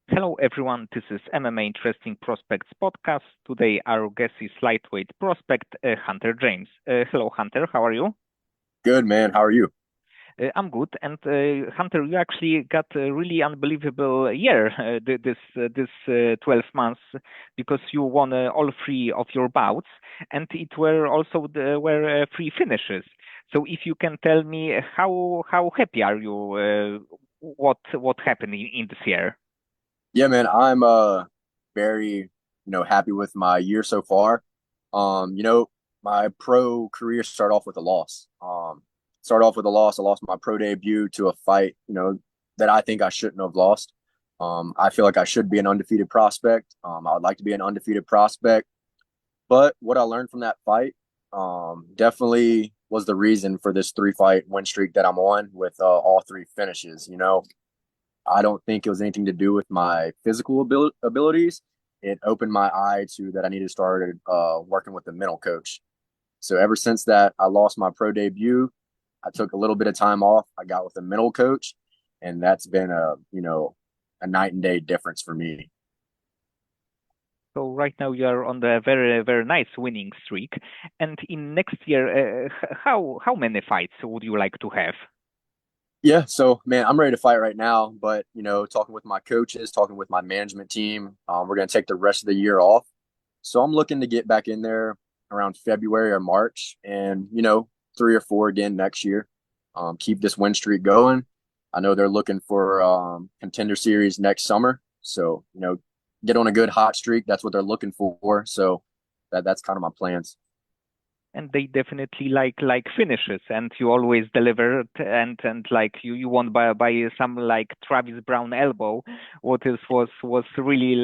Hello, everyone. This is MMA Interesting Prospects podcast. Today, our guest is lightweight prospect Hunter James. Hello, Hunter. How are you? Good, man. How are you? I'm good. And Hunter, you actually got a really unbelievable year this 12 months because you won all three of your bouts, and it were also three finishes. So, if you can tell me how happy are you? What happened in this year? Yeah, man. I'm very, happy with my year so far. Um, you know, my pro career started off with a loss. Started off with a loss. I lost my pro debut to a fight, that I think I shouldn't have lost. I feel like I should be an undefeated prospect. I would like to be an undefeated prospect. But what I learned from that fight, definitely was the reason for this three fight win streak that I'm on with all three finishes. I don't think it was anything to do with my physical abilities. It opened my eye to that I needed to start working with a mental coach. So ever since that, I lost my pro debut. I took a little bit of time off. I got with a mental coach, and that's been a night and day difference for me. So right now you are on the very nice winning streak. And in next year, how many fights would you like to have? Yeah, so man, I'm ready to fight right now. But talking with my coaches, talking with my management team, we're gonna take the rest of the year off. So I'm looking to get back in there around February or March, and three or four again next year. Keep this win streak going. I know they're looking for contender series next summer, so get on a good hot streak. That's what they're looking for. So that's kind of my plans. And they definitely like finishes, and you always deliver. And like you won by some like Travis Brown elbow, what is was really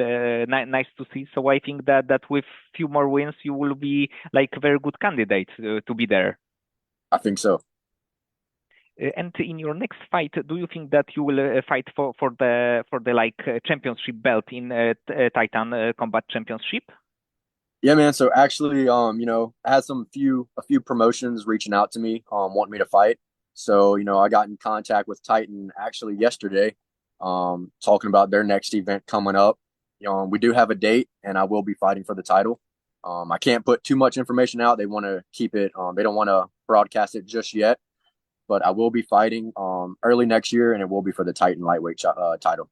nice to see. So I think that with few more wins, you will be like a very good candidate to be there. I think so. And in your next fight, do you think that you will fight for the like championship belt in Titan Combat Championship? Yeah, man. So actually, I had a few promotions reaching out to me, wanting me to fight. So, I got in contact with Titan actually yesterday, talking about their next event coming up. We do have a date and I will be fighting for the title. I can't put too much information out. They want to keep it, they don't want to broadcast it just yet, but I will be fighting, early next year, and it will be for the Titan lightweight title.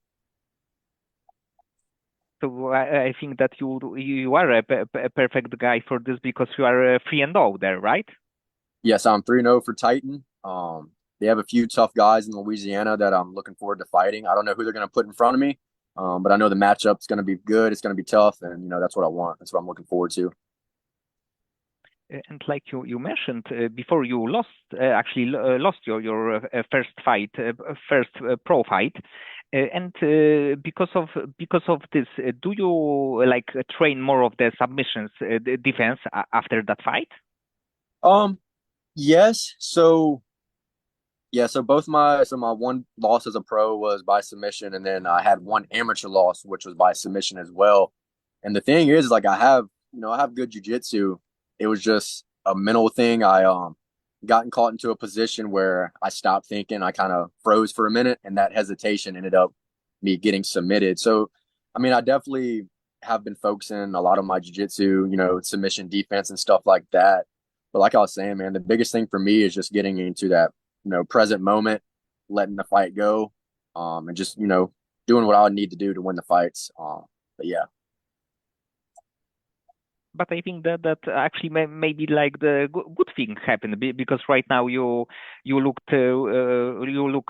So I think that you are a perfect guy for this because you are 3-0 there, right? Yes, I'm 3-0 for Titan. They have a few tough guys in Louisiana that I'm looking forward to fighting. I don't know who they're going to put in front of me, but I know the matchup's going to be good. It's going to be tough, and that's what I want. That's what I'm looking forward to. And like you mentioned before, you lost your first fight, first pro fight, and because of this, do you like train more of the submissions defense after that fight? Um, yes. So yeah, so my one loss as a pro was by submission, and then I had one amateur loss, which was by submission as well. And the thing is, like I have good jujitsu. It was just a mental thing. I gotten caught into a position where I stopped thinking. I kind of froze for a minute, and that hesitation ended up me getting submitted. So, I mean, I definitely have been focusing a lot on my jujitsu, submission defense and stuff like that. But like I was saying, man, the biggest thing for me is just getting into that present moment, letting the fight go, and just doing what I would need to do to win the fights. But yeah, But I think that actually maybe like the good thing happened because right now you look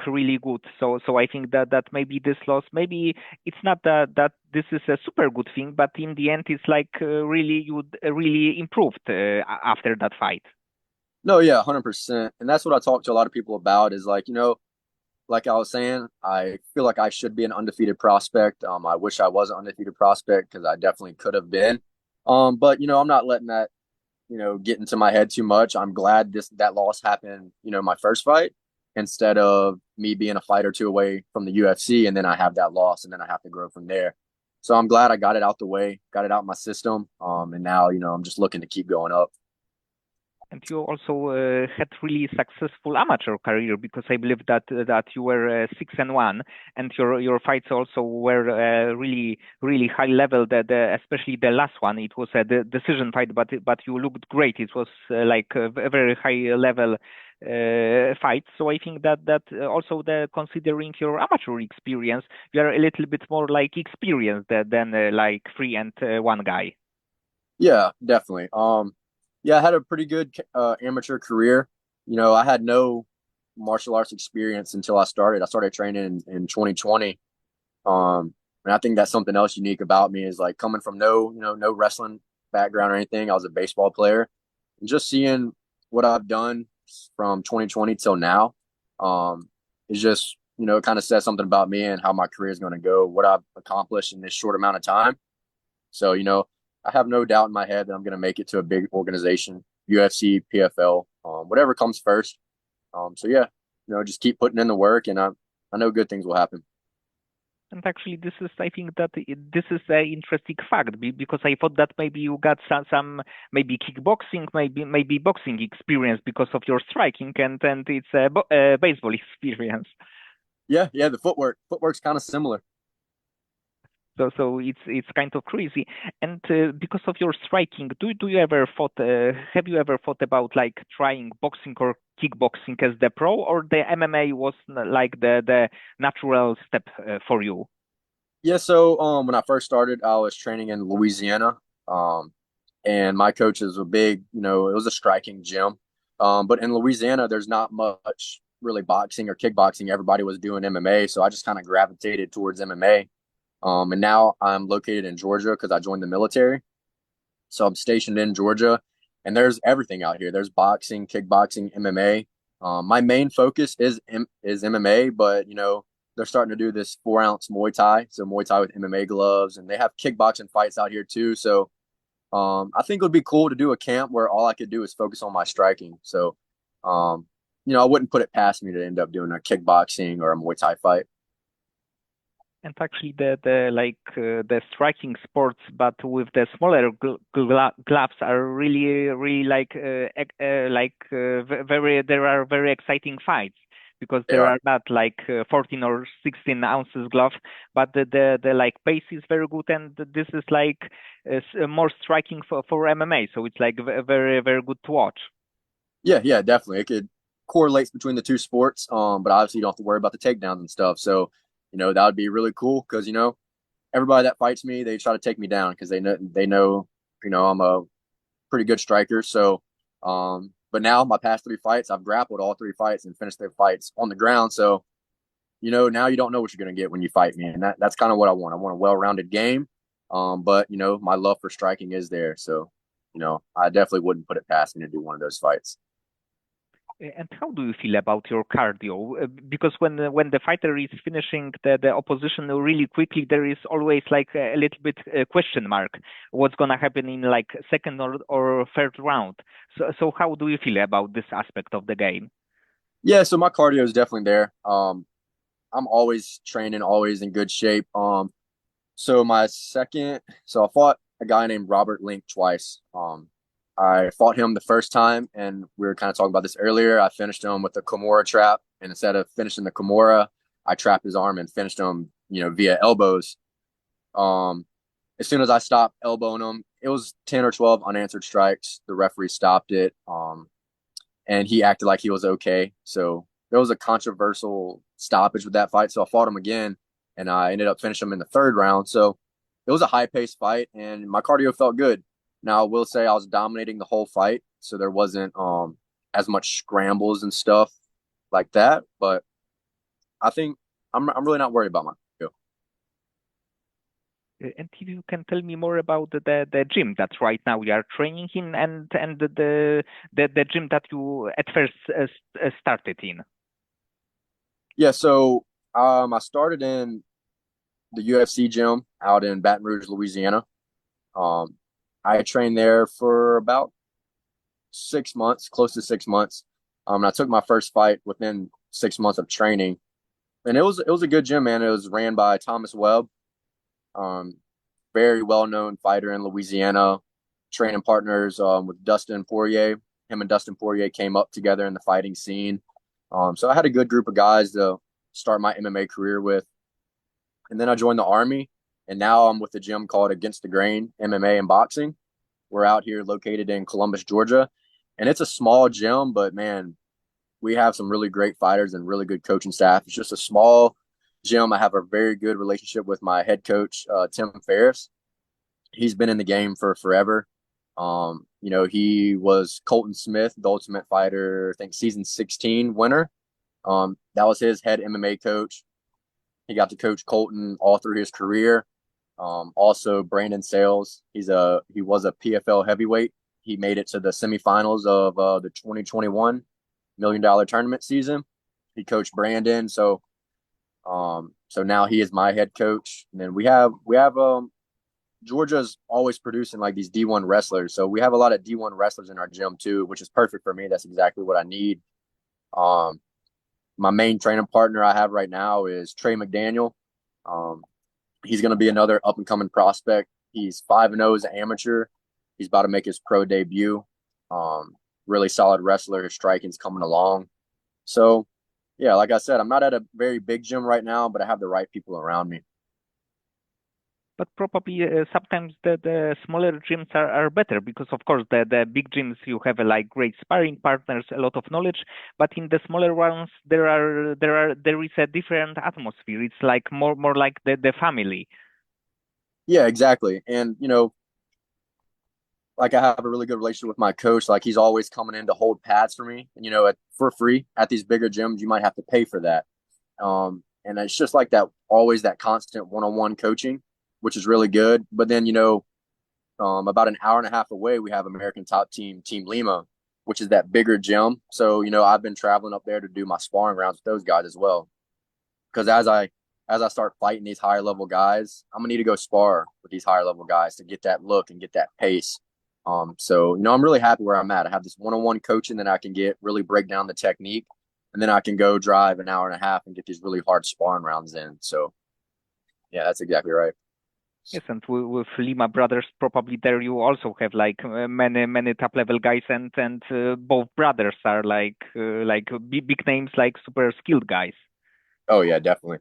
really good. So I think that maybe this loss, maybe it's not that this is a super good thing, but in the end it's like really you really improved after that fight. no, yeah, 100%. And that's what I talk to a lot of people about is like like I was saying, I feel like I should be an undefeated prospect. I wish I was an undefeated prospect because I definitely could have been. But I'm not letting that get into my head too much. I'm glad that loss happened, my first fight, instead of me being a fight or two away from the UFC, and then I have that loss, and then I have to grow from there. So I'm glad I got it out the way, got it out my system, and now I'm just looking to keep going up. And you also had really successful amateur career because I believe that you were 6-1, and your fights also were really high level. Especially the last one, it was a decision fight, but you looked great. It was like a very high level fight. So I think that also the considering your amateur experience, you are a little bit more like experienced than like 3-1 guy. Yeah, definitely. Yeah, I had a pretty good amateur career. I had no martial arts experience until I started. I started training in 2020. And I think that's something else unique about me is like coming from no wrestling background or anything. I was a baseball player, and just seeing what I've done from 2020 till now, is just it kind of says something about me and how my career is going to go, what I've accomplished in this short amount of time. So, I have no doubt in my head that I'm going to make it to a big organization, UFC, PFL, whatever comes first. So yeah, just keep putting in the work, and I know good things will happen. And actually, this is, I think that this is an interesting fact because I thought that maybe you got some maybe kickboxing, maybe boxing experience because of your striking, and it's a baseball experience. Yeah, yeah, the footwork's kind of similar. So it's kind of crazy. And because of your striking, do you ever thought have you ever thought about like trying boxing or kickboxing as the pro, or the MMA was like the natural step for you? Yeah, so when I first started, I was training in Louisiana. Um, and my coach is a big, it was a striking gym. But in Louisiana, there's not much really boxing or kickboxing. Everybody was doing MMA, so I just kind of gravitated towards MMA. And now I'm located in Georgia because I joined the military. So I'm stationed in Georgia, and there's everything out here. There's boxing, kickboxing, MMA. My main focus is MMA, but they're starting to do this 4 ounce Muay Thai, so Muay Thai with MMA gloves, and they have kickboxing fights out here too. So I think it would be cool to do a camp where all I could do is focus on my striking. So, um, I wouldn't put it past me to end up doing a kickboxing or a Muay Thai fight. And actually, the striking sports, but with the smaller gloves, are really very there are very exciting fights because They there are. are not like 14 or 16 ounces gloves, but the like base is very good, and this is like more striking for MMA. So it's like very good to watch. Yeah, yeah, definitely. It could correlates between the two sports. But obviously you don't have to worry about the takedowns and stuff. So, that would be really cool because everybody that fights me, they try to take me down because they know I'm a pretty good striker. So, but now my past three fights, I've grappled all three fights and finished their fights on the ground. So, now you don't know what you're going to get when you fight me, and that's kind of what I want. I want a well-rounded game. But my love for striking is there. So, I definitely wouldn't put it past me to do one of those fights. And how do you feel about your cardio? Because when the fighter is finishing the opposition really quickly, there is always like a little bit question mark. What's gonna happen in like second or third round? So how do you feel about this aspect of the game? Yeah, so my cardio is definitely there. I'm always training, always in good shape. So I fought a guy named Robert Link twice. I fought him the first time, and we were kind of talking about this earlier. I finished him with the Kimura trap, and instead of finishing the Kimura, I trapped his arm and finished him, via elbows. Um, as soon as I stopped elbowing him, it was 10 or 12 unanswered strikes. The referee stopped it, and he acted like he was okay. So there was a controversial stoppage with that fight. So I fought him again, and I ended up finishing him in the third round. So it was a high paced fight, and my cardio felt good. Now I will say I was dominating the whole fight, so there wasn't as much scrambles and stuff like that. But I think I'm really not worried about my cardio. And if you can tell me more about the gym that right now you are training in, and the gym that you at first started in. Yeah, so I started in the UFC gym out in Baton Rouge, Louisiana. Um, I trained there for about 6 months, close to 6 months. And I took my first fight within 6 months of training, and it was a good gym, man. It was ran by Thomas Webb, um, very well known fighter in Louisiana. Training partners with Dustin Poirier. Him and Dustin Poirier came up together in the fighting scene. So I had a good group of guys to start my MMA career with. And then I joined the Army, and now I'm with a gym called Against the Grain MMA and Boxing. We're out here located in Columbus, Georgia. And it's a small gym, but man, we have some really great fighters and really good coaching staff. It's just a small gym. I have a very good relationship with my head coach, Tim Ferriss. He's been in the game for forever. He was Colton Smith, the Ultimate Fighter, I think season 16 winner. That was his head MMA coach. He got to coach Colton all through his career. Also, Brandon Sales. He was a PFL heavyweight. He made it to the semifinals of the 2021 $1 million tournament season. He coached Brandon, so now he is my head coach. And then we have Georgia's always producing like these D1 wrestlers, so we have a lot of D1 wrestlers in our gym too, which is perfect for me. That's exactly what I need. Um, my main training partner I have right now is Trey McDaniel. Um, he's going to be another up and coming prospect. He's 5-0 as an amateur. He's about to make his pro debut. Really solid wrestler. His striking's coming along. So, yeah, like I said, I'm not at a very big gym right now, but I have the right people around me. But probably sometimes the smaller gyms are better because of course the big gyms you have like great sparring partners, a lot of knowledge, but in the smaller ones there is a different atmosphere. It's like more like the family. Yeah, exactly. And, like I have a really good relationship with my coach. Like he's always coming in to hold pads for me, and for free. At these bigger gyms, you might have to pay for that. And it's just like that, always that constant one-on-one coaching, which is really good. But then about an hour and a half away, we have American Top Team, Team Lima, which is that bigger gym. So I've been traveling up there to do my sparring rounds with those guys as well. Because as I start fighting these higher level guys, I'm gonna need to go spar with these higher level guys to get that look and get that pace. So I'm really happy where I'm at. I have this one-on-one coaching that I can get, really break down the technique, and then I can go drive an hour and a half and get these really hard sparring rounds in. So yeah, that's exactly right. Yes, and with Lima Brothers, probably there you also have like many top level guys, and both brothers are like big names, like super skilled guys. Oh yeah, definitely.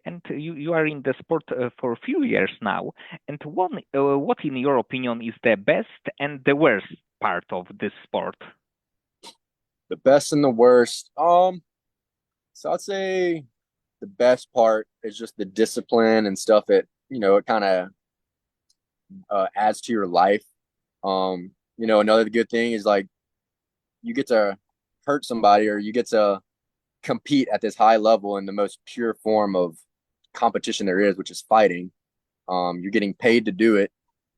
And you are in the sport for a few years now. And what, in your opinion, is the best and the worst part of this sport? The best and the worst. So I'd say the best part is just the discipline and stuff. It kind of adds to your life. Another good thing is like you get to hurt somebody or you get to compete at this high level in the most pure form of competition there is, which is fighting. You're getting paid to do it,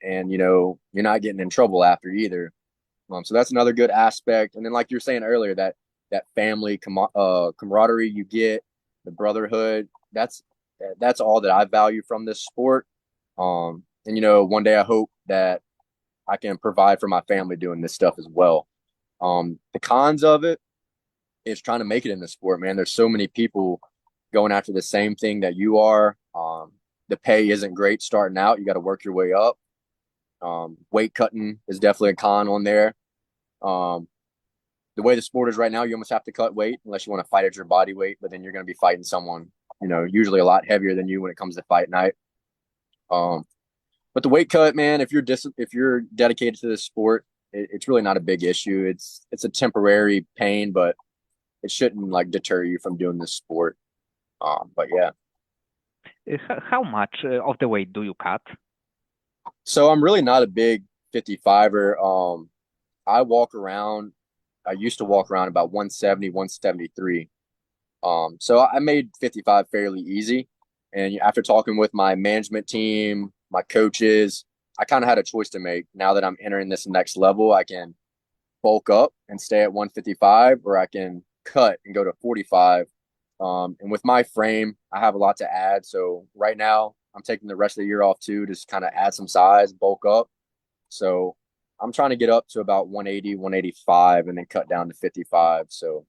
and you're not getting in trouble after either. So that's another good aspect. And then, like you were saying earlier, that family camaraderie you get, the brotherhood. That's all that I value from this sport. And one day I hope that I can provide for my family doing this stuff as well. The cons of it is trying to make it in the sport, man. There's so many people going after the same thing that you are. The pay isn't great starting out. You got to work your way up. Weight cutting is definitely a con on there. Um, the way the sport is right now, you almost have to cut weight unless you want to fight at your body weight, but then you're going to be fighting someone, usually a lot heavier than you when it comes to fight night. Um, but the weight cut, man, if you're dedicated to this sport, it's really not a big issue. It's a temporary pain, but it shouldn't like deter you from doing this sport. But yeah, How much of the weight do you cut? so I'm really not a big 55er. I walk around. I used to walk around about 170, 173. So I made 55 fairly easy. And after talking with my management team, my coaches, I kind of had a choice to make. Now that I'm entering this next level, I can bulk up and stay at 155, or I can cut and go to 45. And with my frame, I have a lot to add. So right now, I'm taking the rest of the year off too, just kind of add some size, bulk up. So I'm trying to get up to about 180, 185, and then cut down to 55. So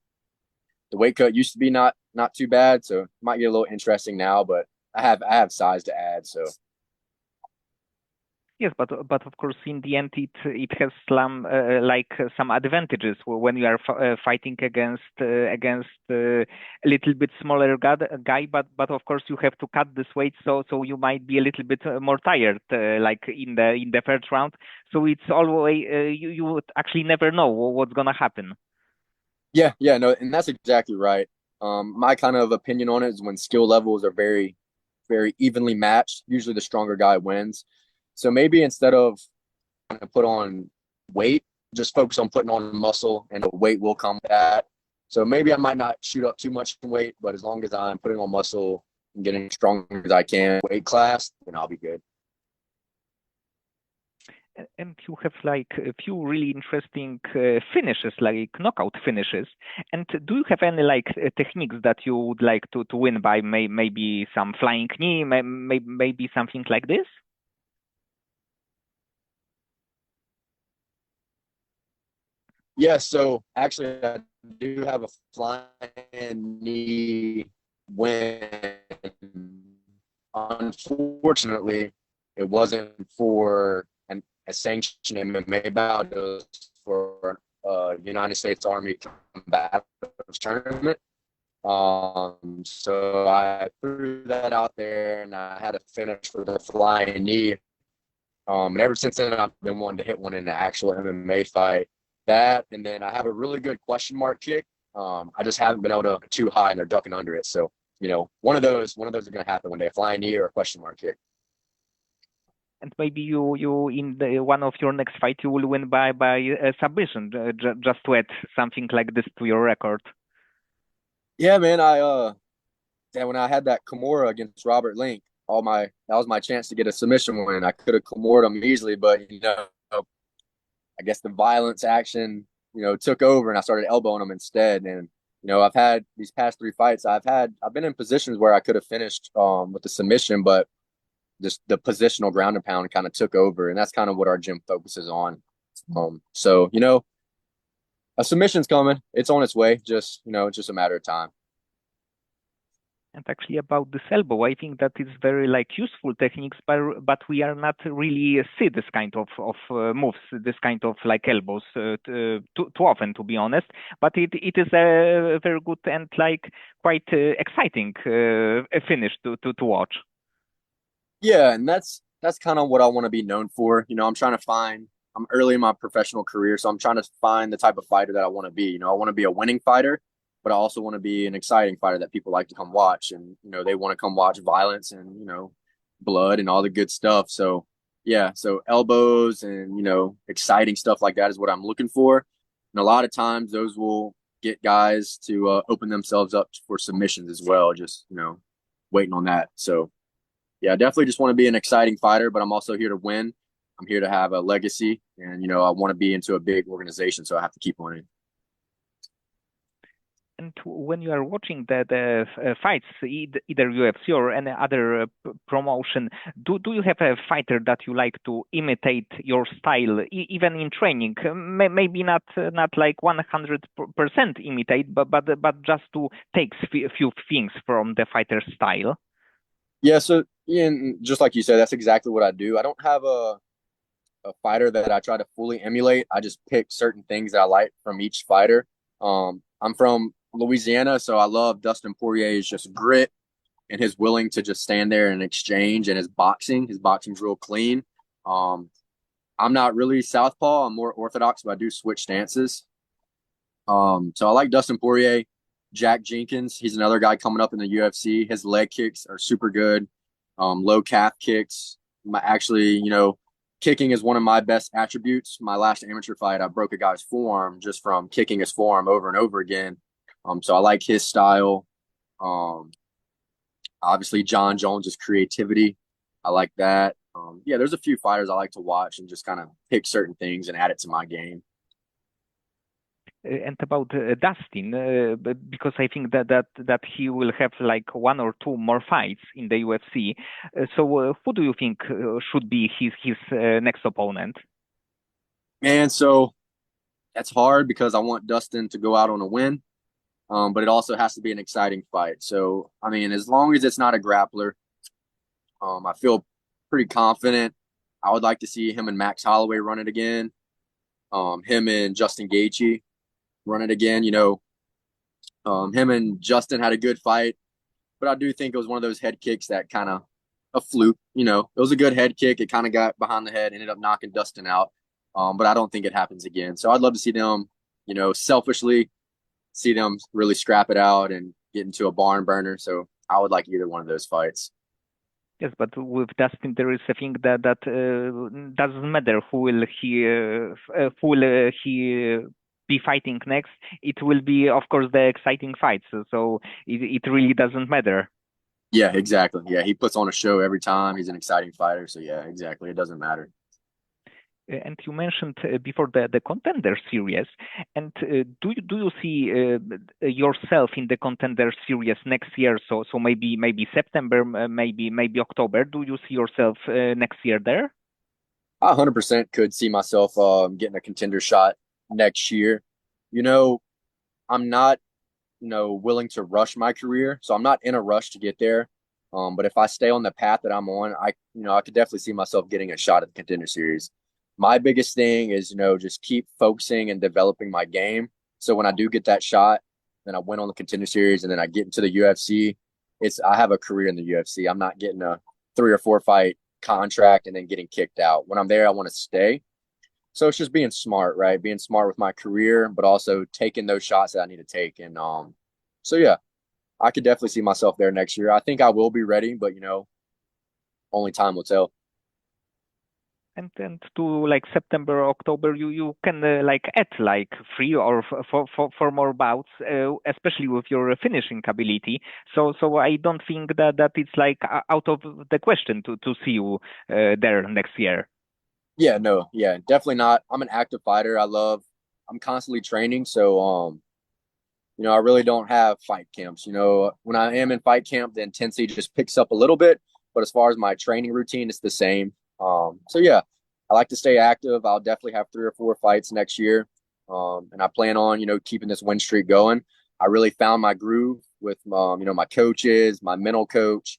the weight cut used to be not too bad, so it might get a little interesting now, but I have size to add. So Yes, but of course, in the end, it has some some advantages when you are fighting against a little bit smaller guy. But of course, you have to cut this weight, so you might be a little bit more tired, like in the first round. So it's always you would actually never know what's gonna happen. Yeah, yeah, no, and that's exactly right. My kind of opinion on it is when skill levels are very evenly matched, usually the stronger guy wins. So maybe instead of trying to put on weight, just focus on putting on muscle, and the weight will come with that. So maybe I might not shoot up too much in weight, but as long as I'm putting on muscle and getting as strong as I can weight class, then I'll be good. And you have like a few really interesting finishes, like knockout finishes. And do you have any like techniques that you would like to win by? Maybe some flying knee, maybe something like this? Yeah, so actually, I do have a flying knee win. Unfortunately, it wasn't for a sanctioned MMA bout. It was for United States Army combative tournament. So I threw that out there, and I had a finish for the flying knee. And ever since then, I've been wanting to hit one in the actual MMA fight. That, and then I have a really good question mark kick. I just haven't been able to too high, and they're ducking under it. So, one of those are going to happen one day: a flying knee or a question mark kick. And maybe you in the one of your next fight you will win by submission, just to add something like this to your record. Yeah, man. Yeah, when I had that Kimura against Robert Link, that was my chance to get a submission win. I could have Kimured him easily, but I guess the violence action, took over, and I started elbowing him instead. And I've had these past three fights. I've been in positions where I could have finished with the submission, but just the positional ground and pound kind of took over, and that's kind of what our gym focuses on. So a submission's coming. It's on its way. It's just a matter of time. And actually about this elbow, I think that is very like useful techniques, but we are not really see this kind of moves, this kind of like elbows too often, to be honest. But it is a very good and like quite exciting finish to watch. Yeah, and that's kind of what I want to be known for. I'm early in my professional career, so I'm trying to find the type of fighter that I want to be. I want to be a winning fighter, but I also want to be an exciting fighter that people like to come watch, and they want to come watch violence and blood and all the good stuff. So yeah, so elbows and exciting stuff like that is what I'm looking for. And a lot of times those will get guys to open themselves up for submissions as well. Just waiting on that. So yeah, I definitely just want to be an exciting fighter, but I'm also here to win. I'm here to have a legacy, and I want to be into a big organization, so I have to keep winning. And when you are watching the fights, either UFC or any other promotion, do you have a fighter that you like to imitate your style, even in training? Maybe not like 100% imitate, but just to take a few things from the fighter's style. Yeah, so Ian, just like you said, that's exactly what I do. I don't have a fighter that I try to fully emulate. I just pick certain things that I like from each fighter. I'm from Louisiana, so I love Dustin Poirier's just grit and his willing to just stand there and exchange, and his boxing. His boxing's real clean. Um, I'm not really southpaw. I'm more orthodox, but I do switch stances. So I like Dustin Poirier. Jack Jenkins, he's another guy coming up in the UFC. His leg kicks are super good. Low calf kicks. Actually, kicking is one of my best attributes. My last amateur fight, I broke a guy's forearm just from kicking his forearm over and over again. So I like his style. Um, Obviously, John Jones's creativity. I like that. Yeah, there's a few fighters I like to watch and just kind of pick certain things and add it to my game. And about Dustin, because I think that he will have like one or two more fights in the UFC. So, who do you think should be his next opponent? And so that's hard because I want Dustin to go out on a win, but it also has to be an exciting fight. So, I mean, as long as it's not a grappler, I feel pretty confident. I would like to see him and Max Holloway run it again. Him and Justin Gaethje run it again. Him and Justin had a good fight, but I do think it was one of those head kicks that kind of a fluke. It was a good head kick. It kind of got behind the head, ended up knocking Dustin out. But I don't think it happens again. So I'd love to see them, selfishly see them really scrap it out and get into a barn burner. So I would like either one of those fights. Yes, but with Dustin, there is a thing that doesn't matter who will he be fighting next. It will be, of course, the exciting fights. So it really doesn't matter. Yeah, exactly. Yeah, he puts on a show every time. He's an exciting fighter. So yeah, exactly. It doesn't matter. And you mentioned before the contender series, and do you see yourself in the contender series next year? So maybe September, maybe October. Do you see yourself next year there? I 100% could see myself getting a contender shot next year. You know, I'm not, willing to rush my career, so I'm not in a rush to get there. But if I stay on the path that I'm on, I could definitely see myself getting a shot at the contender series. My biggest thing is, just keep focusing and developing my game. So when I do get that shot, then I win on the contender series, and then I get into the UFC. I have a career in the UFC. I'm not getting a 3 or 4 fight contract and then getting kicked out. When I'm there, I want to stay. So it's just being smart, right? Being smart with my career, but also taking those shots that I need to take. And so yeah, I could definitely see myself there next year. I think I will be ready, but only time will tell. And to like September, October, you can like add like 3 or 4 more bouts, especially with your finishing ability. So I don't think that it's like out of the question to see you there next year. Yeah, no, yeah, definitely not. I'm an active fighter. I'm constantly training. So, I really don't have fight camps. When I am in fight camp, the intensity just picks up a little bit. But as far as my training routine, it's the same. So yeah, I like to stay active. I'll definitely have 3 or 4 fights next year. And I plan on, keeping this win streak going. I really found my groove with, my coaches, my mental coach.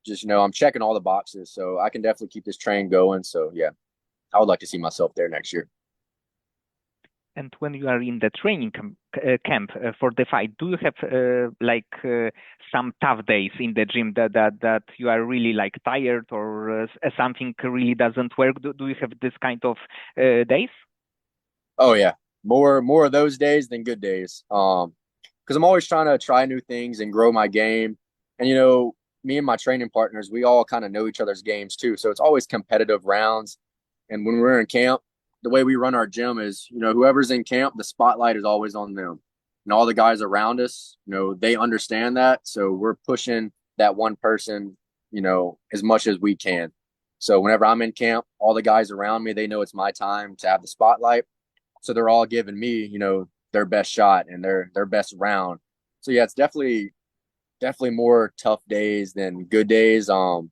Just, I'm checking all the boxes. So I can definitely keep this train going. So yeah, I would like to see myself there next year. And when you are in the training camp for the fight, do you have some tough days in the gym that you are really like tired or something really doesn't work? Do you have this kind of days? Oh yeah, more of those days than good days. Because I'm always trying to try new things and grow my game. And me and my training partners, we all kind of know each other's games too. So it's always competitive rounds. And when we're in camp, the way we run our gym is, whoever's in camp, the spotlight is always on them. And all the guys around us, they understand that. So we're pushing that one person, as much as we can. So whenever I'm in camp, all the guys around me, they know it's my time to have the spotlight. So they're all giving me, their best shot and their best round. So yeah, it's definitely more tough days than good days. But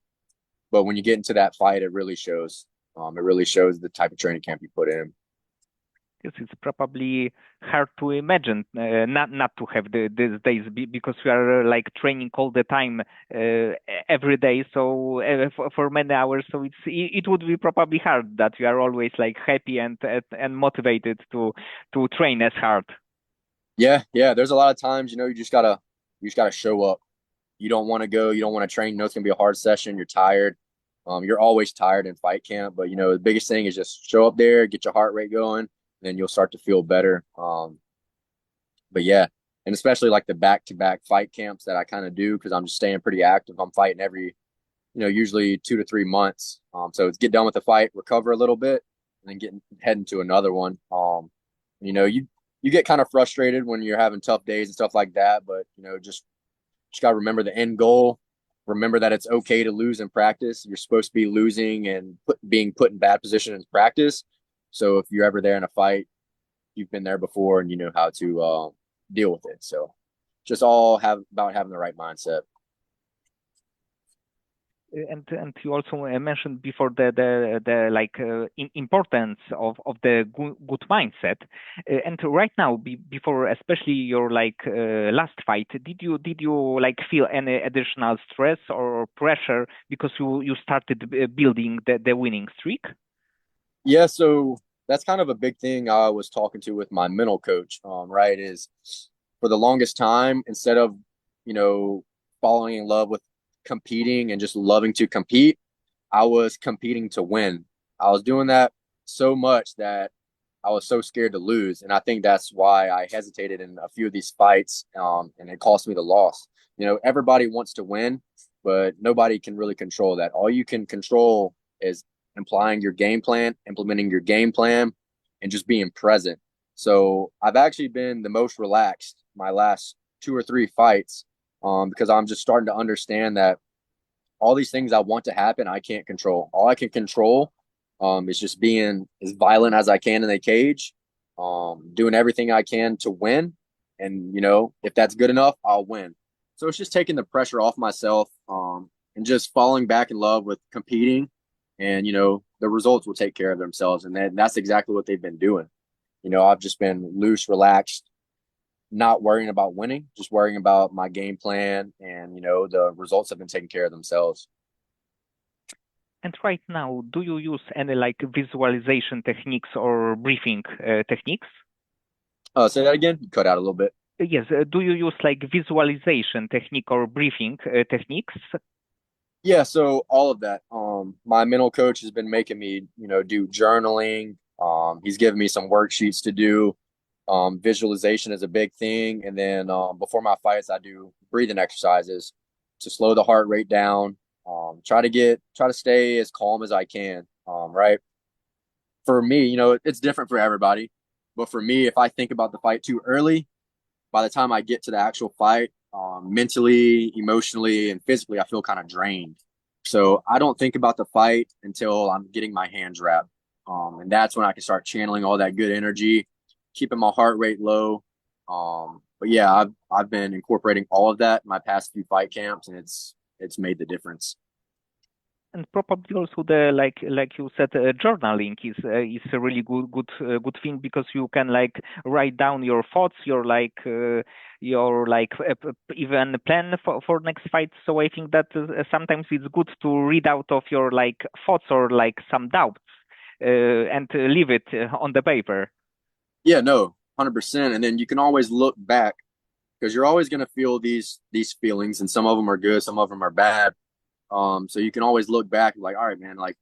when you get into that fight, it really shows. It really shows the type of training camp you put in. Yes, it's probably hard to imagine not to have these days because we are like training all the time, every day, so for many hours. So it would be probably hard that you are always like happy and motivated to train as hard. Yeah, yeah. There's a lot of times, you just gotta show up. You don't want to go, you don't want to train. It's gonna be a hard session. You're tired. You're always tired in fight camp, but the biggest thing is just show up there, get your heart rate going, and then you'll start to feel better. But yeah, and especially like the back-to-back fight camps that I kind of do because I'm just staying pretty active. I'm fighting every, usually 2 to 3 months. So it's get done with the fight, recover a little bit, and then heading to another one. You get kind of frustrated when you're having tough days and stuff like that, but just got to remember the end goal. Remember that it's okay to lose in practice. You're supposed to be losing and being put in bad position in practice. So if you're ever there in a fight, you've been there before and you know how to deal with it. So just all have about having the right mindset. And you also mentioned before the like importance of the good mindset. And right now, before especially your like last fight, did you like feel any additional stress or pressure because you started building the winning streak? Yeah, so that's kind of a big thing I was talking to with my mental coach, right? Is for the longest time, instead of, you know, falling in love with competing and just loving to compete, I was competing to win. I was doing that so much that I was so scared to lose. And I think that's why I hesitated in a few of these fights, and it cost me the loss. Everybody wants to win, but nobody can really control that. All you can control is implying your game plan, implementing your game plan, and just being present. So I've actually been the most relaxed my last two or three fights, because I'm just starting to understand that all these things I want to happen, I can't control. All I can control, is just being as violent as I can in the cage, doing everything I can to win. And, if that's good enough, I'll win. So it's just taking the pressure off myself, and just falling back in love with competing. And, the results will take care of themselves. And that's exactly what they've been doing. I've just been loose, relaxed, not worrying about winning, just worrying about my game plan, and the results have been taking care of themselves. And right now, do you use any like visualization techniques or briefing techniques? Say that again. You cut out a little bit. Yes, do you use like visualization technique or briefing techniques? Yeah, so all of that. My mental coach has been making me, do journaling. He's given me some worksheets to do. Visualization is a big thing, and then before my fights, I do breathing exercises to slow the heart rate down. Try to stay as calm as I can. Right. For me, it's different for everybody, but for me, if I think about the fight too early, by the time I get to the actual fight, mentally, emotionally, and physically, I feel kind of drained. So I don't think about the fight until I'm getting my hands wrapped. And that's when I can start channeling all that good energy, keeping my heart rate low. But yeah, I've been incorporating all of that in my past few fight camps, and it's made the difference. And probably also the like you said, journaling is a really good thing because you can like write down your thoughts, your like even plan for next fight. So I think that sometimes it's good to read out of your like thoughts or like some doubts and leave it on the paper. Yeah, no, 100%. And then you can always look back, because you're always going to feel these feelings, and some of them are good, some of them are bad. So you can always look back like, all right, man, like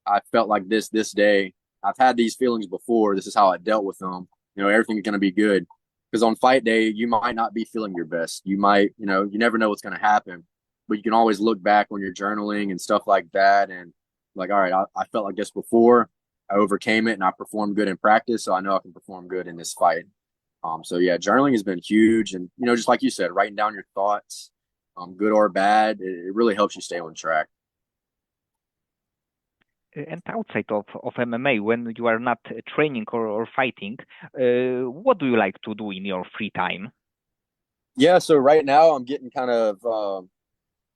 I felt like this day. I've had these feelings before. This is how I dealt with them. Everything's going to be good. Because on fight day, you might not be feeling your best. You might, you never know what's going to happen. But you can always look back when you're journaling and stuff like that. And like, all right, I felt like this before. I overcame it and I performed good in practice. So I know I can perform good in this fight. So yeah, journaling has been huge. And, just like you said, writing down your thoughts, good or bad, it really helps you stay on track. And outside of MMA, when you are not training or fighting, what do you like to do in your free time? Yeah, so right now I'm getting kind of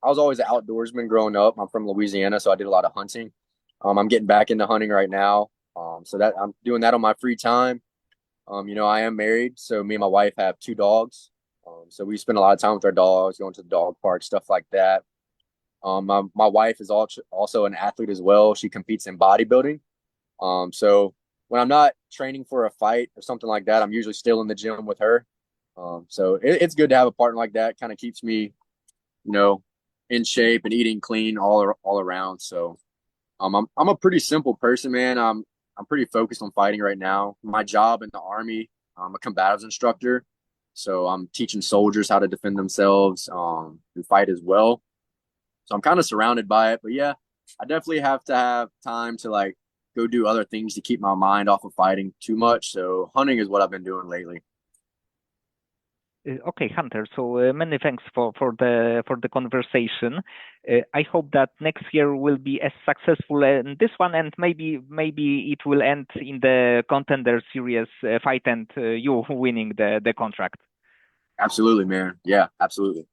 I was always an outdoorsman growing up. I'm from Louisiana, so I did a lot of hunting. I'm getting back into hunting right now. So that I'm doing that on my free time. I am married, so me and my wife have two dogs. So we spend a lot of time with our dogs, going to the dog park, stuff like that. My wife is also an athlete as well. She competes in bodybuilding. So when I'm not training for a fight or something like that, I'm usually still in the gym with her. So it's good to have a partner like that. Kind of keeps me, you know, in shape and eating clean all around. So I'm a pretty simple person, man. I'm pretty focused on fighting right now. My job in the Army, I'm a combatives instructor. So I'm teaching soldiers how to defend themselves, and fight as well. So I'm kind of surrounded by it. But yeah, I definitely have to have time to like go do other things to keep my mind off of fighting too much. So hunting is what I've been doing lately. Okay, Hunter. So many thanks for the conversation. I hope that next year will be as successful in this one, and maybe it will end in the contender series fight and you winning the contract. Absolutely, man. Yeah, absolutely.